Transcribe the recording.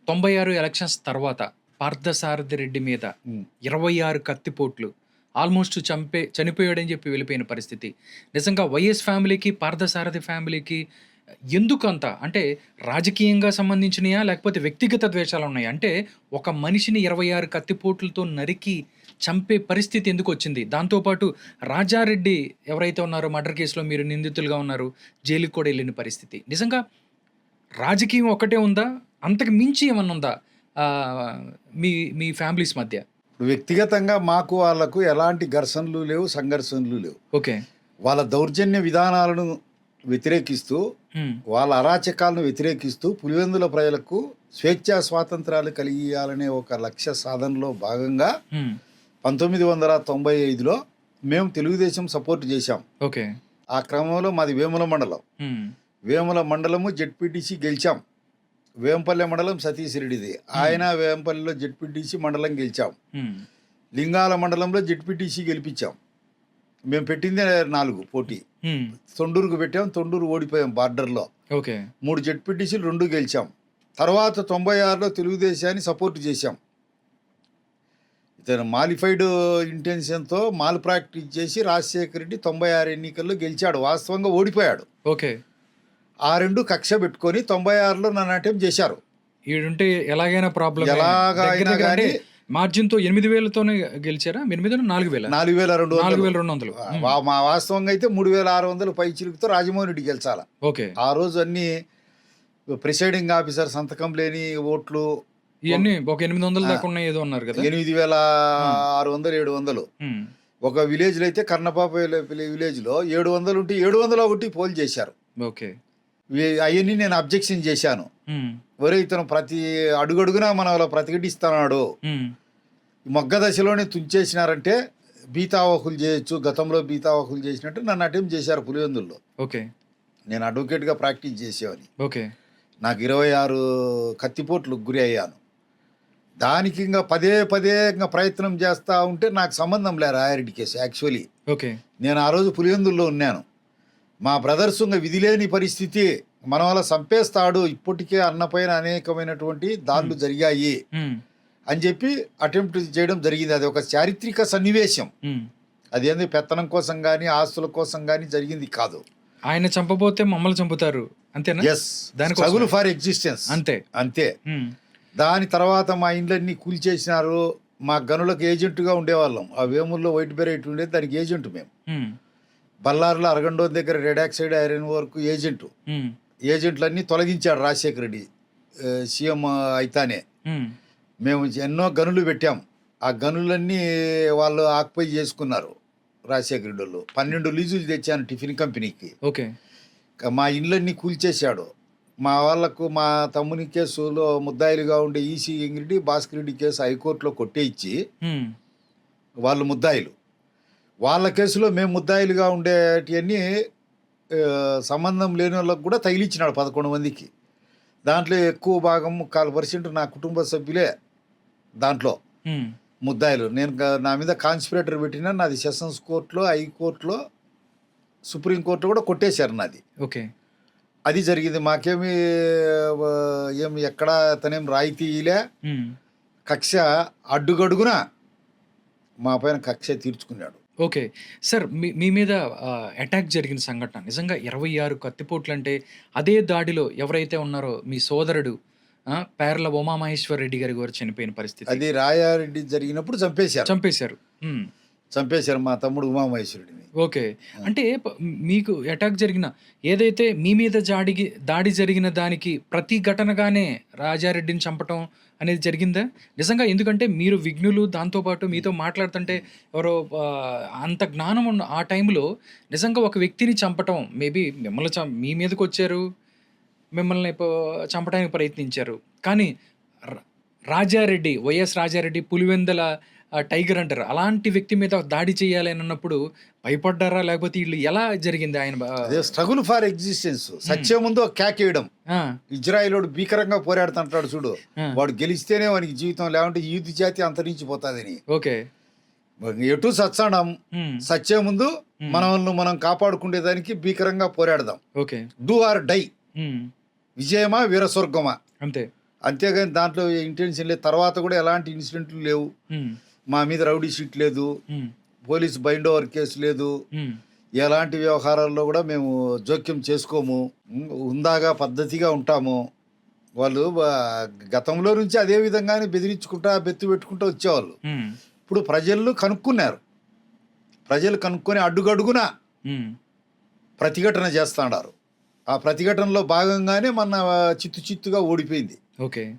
96 elections తర్వాత పార్థసారథి రెడ్డి మీద ఉమ్. 26 కత్తిపోట్లు almost చనిపోయాడని చెప్పి వెళ్ళిపోయిన పరిస్థితి. నిజంగా వైఎస్ ఫ్యామిలీకి, పార్థసారథి ఫ్యామిలీకి ఎందుకంత అంటే రాజకీయంగా సంబంధించినయా? లేకపోతే వ్యక్తిగత ద్వేషాలున్నాయా? అంటే ఒక మనిషిని 26 కత్తిపోట్లతో నరికి చంపే పరిస్థితి ఎందుకొచ్చింది? దాంతో పాటు రాజారెడ్డి ఎవరైతే ఉన్నారో మర్డర్ కేసులో మీరు నిందితులుగా ఉన్నారు, జైలుకి కూడా వెళ్ళిన పరిస్థితి. నిజంగా రాజకీయం ఒక్కటే ఉందా? అంతకు మించి ఏమన్నా ఉందా మీ మీ ఫ్యామిలీస్ మధ్య? ఇప్పుడు వ్యక్తిగతంగా మాకు వాళ్ళకు ఎలాంటి ఘర్షణలు లేవు, సంఘర్షణలు లేవు. ఓకే. వాళ్ళ దౌర్జన్య విధానాలను వ్యతిరేకిస్తూ, హ్మ్. వాళ్ళ అరాచకాలను వ్యతిరేకిస్తూ పులివెందుల ప్రజలకు స్వేచ్ఛా స్వాతంత్రాలు కలిగియాలనే ఒక లక్ష్య సాధనలో భాగంగా హ్మ్. 1995లో మేము తెలుగుదేశం సపోర్ట్ చేశాం. ఓకే. ఆ క్రమంలో మాది వేముల మండలం. హ్మ్. వేముల మండలము జెడ్పీటీసీ గెలిచాం. వేంపల్లె మండలం సతీష్ రెడ్డిది. ఆయన వేంపల్లిలో జెడ్పీటీసీ మండలం గెలిచాం. హ్మ్. లింగాల మండలంలో జెడ్పీటీసీ గెలిపించాం. మేము పెట్టిందే 4 పోటీ. హ్మ్. తొండూరుకు పెట్టాం, తొండూరు ఓడిపోయాం బార్డర్లో. ఓకే. 3 జెడ్పీటీసీలు 2 గెలిచాం. తర్వాత 96లో తెలుగుదేశాన్ని సపోర్ట్ చేశాం. ఇతను మాలిఫైడ్ ఇంటెన్షన్తో మాల్ ప్రాక్టీస్ చేసి రాజశేఖర రెడ్డి 96 ఎన్నికల్లో గెలిచాడు. వాస్తవంగా ఓడిపోయాడు. ఓకే. ఆ 2 కక్ష పెట్టుకొని 96లో నన్ను అటెంప్ట్ చేశారు. ఈడుంటే ఎలాగైనా ప్రాబ్లం. ఎలాగైనా కానీ మార్జిన్తో 8,000తోనే గెలిచారా? 8,000 4,000? 4,200. 4,200. మా వాస్తవంగా అయితే 3,600 పై చిలుకుతో రాజమోహన్ రెడ్డి గెలిచాల. ఓకే. ఆ రోజు అన్ని ప్రిసైడింగ్ ఆఫీసర్ సంతకం లేని ఓట్లు ఇవన్నీ ఒక 800 దాకా ఉన్నాయి ఏదో అన్నారు కదా. 8,600, 700. హ్మ్. ఒక విలేజ్లో అయితే కర్ణపాప విలేజ్లో 700 ఉంటే 701 పోల్ చేశారు. ఓకే. అవన్నీ నేను అబ్జెక్షన్ చేశాను. హ్మ్. ఒరే ఇతను ప్రతి అడుగడుగునా మన వాళ్ళ ప్రతిఘటిస్తున్నాడు, హ్మ్. మొగ్గ దశలోనే తుంచేసినారంటే బీతావాహులు చేయొచ్చు, గతంలో బీతావాహులు చేసినట్టు నన్ను అటెంప్ట్ చేశారు పులివెందుల్లో. ఓకే. నేను అడ్వకేట్గా ప్రాక్టీస్ చేసేవాని. ఓకే. నాకు 26 కత్తిపోట్లు గురి అయ్యాను. దానికి ఇంకా పదే ఇంకా ప్రయత్నం చేస్తూ ఉంటే నాకు సంబంధం లే రాయారెడ్డి కేసు. Actually okay. నేను ఆ రోజు పులివెందుల్లో ఉన్నాను. మా బ్రదర్స్ ఇంకా విధిలేని పరిస్థితి, మన వల్ల చంపేస్తాడు, ఇప్పటికే అన్నపైన అనేకమైనటువంటి దాడులు జరిగాయి హ్మ్. అని చెప్పి అటెంప్ట్ చేయడం జరిగింది. అది ఒక చారిత్రక సన్నివేశం. హ్మ్. అదేంది పెత్తనం కోసం కానీ ఆస్తుల కోసం కానీ జరిగింది కాదు. ఆయన చంపబోతే మమ్మల్ని చంపుతారు అంతేనా? ఎస్, దానికోసమే. Struggle for existence. అంతే. అంతే. హ్మ్. దాని తర్వాత మా ఇండ్లన్నీ కూల్చేసినారు. మా గనులకు ఏజెంట్గా ఉండేవాళ్ళం. ఆ వేముల్లో వైట్ బెరైట్ ఉండేది, దానికి ఏజెంట్ మేము. హ్మ్. బల్లారులో అరగండో దగ్గర రెడ్ ఆక్సైడ్ ఐరన్ వరకు ఏజెంటు. హ్మ్. ఏజెంట్లన్నీ తొలగించాడు రాజశేఖర రెడ్డి సీఎం అయితానే. హ్మ్. మేము ఎన్నో గనులు పెట్టాం. ఆ గనులన్నీ వాళ్ళు ఆక్యుపై చేసుకున్నారు రాజశేఖర రెడ్డి వాళ్ళు. 12 లీజులు తెచ్చాను టిఫిన్ కంపెనీకి. ఓకే. మా ఇళ్ళన్నీ కూల్చేశాడు. మా వాళ్ళకు మా తమ్ముని కేసులో ముద్దాయిలుగా ఉండే ఈసీ ఎంగిరెడ్డి, భాస్కర్ రెడ్డి కేసు హైకోర్టులో కొట్టేయించి హ్మ్. వాళ్ళు ముద్దాయిలు. వాళ్ళ కేసులో మేము ముద్దాయిలుగా ఉండేటివన్నీ సంబంధం లేని వాళ్ళకు కూడా తగిలిచ్చినాడు 11 మందికి. దాంట్లో ఎక్కువ భాగం 1/4% నా కుటుంబ సభ్యులే దాంట్లో హ్మ్. ముద్దాయిలు. నేను నా మీద కాన్స్పిరేటర్ పెట్టినా నాది సెషన్స్ కోర్టులో, హైకోర్టులో, సుప్రీంకోర్టులో కూడా కొట్టేశారు నాది. ఓకే. అది జరిగింది. మాకేమి ఏమి ఎక్కడ తనేం రాయితీలే. హ్మ్. కక్ష అడ్డుగడుగున మా పైన కక్ష తీర్చుకున్నాడు. ఓకే. సార్ మీ మీద అటాక్ జరిగిన సంఘటన నిజంగా 26 కత్తిపోట్లంటే అదే దాడిలో ఎవరైతే ఉన్నారో మీ సోదరుడు పేర్ల ఉమామహేశ్వర్ రెడ్డి గారి చనిపోయిన పరిస్థితి. అది రాయారెడ్డి జరిగినప్పుడు చంపేశారు. హ్మ్. చంపేశారు మా తమ్ముడు ఉమామహేశ్వరుడిని. ఓకే. అంటే మీకు అటాక్ జరిగిన ఏదైతే మీ మీద దాడి జరిగిన దానికి ప్రతి ఘటనగానే రాజారెడ్డిని చంపటం అనేది జరిగిందా? నిజంగా ఎందుకంటే మీరు విఘ్నులు, దాంతోపాటు మీతో మాట్లాడుతుంటే ఎవరో అంత జ్ఞానం ఉన్న ఆ టైంలో నిజంగా ఒక వ్యక్తిని చంపటం మేబీ మిమ్మల్ని మీ మీదకొచ్చారు, మిమ్మల్ని చంపడానికి ప్రయత్నించారు. కానీ రాజారెడ్డి, వైఎస్ రాజారెడ్డి పులివెందల టైగర్ అంటారు. అలాంటి వ్యక్తి మీద దాడి చేయాలి అని అన్నప్పుడు భయపడ్డారా? లేకపోతే వీళ్ళు ఎలా జరిగింది ఆయన? Struggle for existence. సత్యం ముందు కేకేయడం. ఇజ్రాయిలోడు భీకరంగా పోరాడుతుంటాడు చూడు, వాడు గెలిస్తేనే వానికి జీవితం, లేకుంటే యూత్ జాతి అంతరించిపోతాదని. ఓకే. ఎటు సత్సాడం, సత్యం ముందు మనల్ని మనం కాపాడుకునేదానికి భీకరంగా పోరాడదాం. ఓకే. Do or die. విజయమా వీరస్వర్గమా అంతే. అంతేగాని దాంట్లో ఇంటెన్షన్ లేదు. తర్వాత కూడా ఎలాంటి ఇన్సిడెంట్లు లేవు. హ్మ్. మా మీద రౌడీ షీట్ లేదు, హ్మ్. పోలీస్ బైండ్ ఓవర్ కేసు లేదు. హ్మ్. ఎలాంటి వ్యవహారాల్లో కూడా మేము జోక్యం చేసుకోము. హుందాగా పద్ధతిగా ఉంటాము. వాళ్ళు గతంలో నుంచి అదే విధంగానే బెదిరించుకుంటా బెత్తు పెట్టుకుంటూ వచ్చేవాళ్ళు. హ్మ్. ఇప్పుడు ప్రజలు కనుక్కున్నారు. ప్రజలు కనుక్కొని అడుగడుగున హ్మ్. ప్రతిఘటన చేస్తున్నారు. ఆ ప్రతిఘటనలో భాగంగానే మన చిత్తుగా ఓడిపోయింది. ఓకే.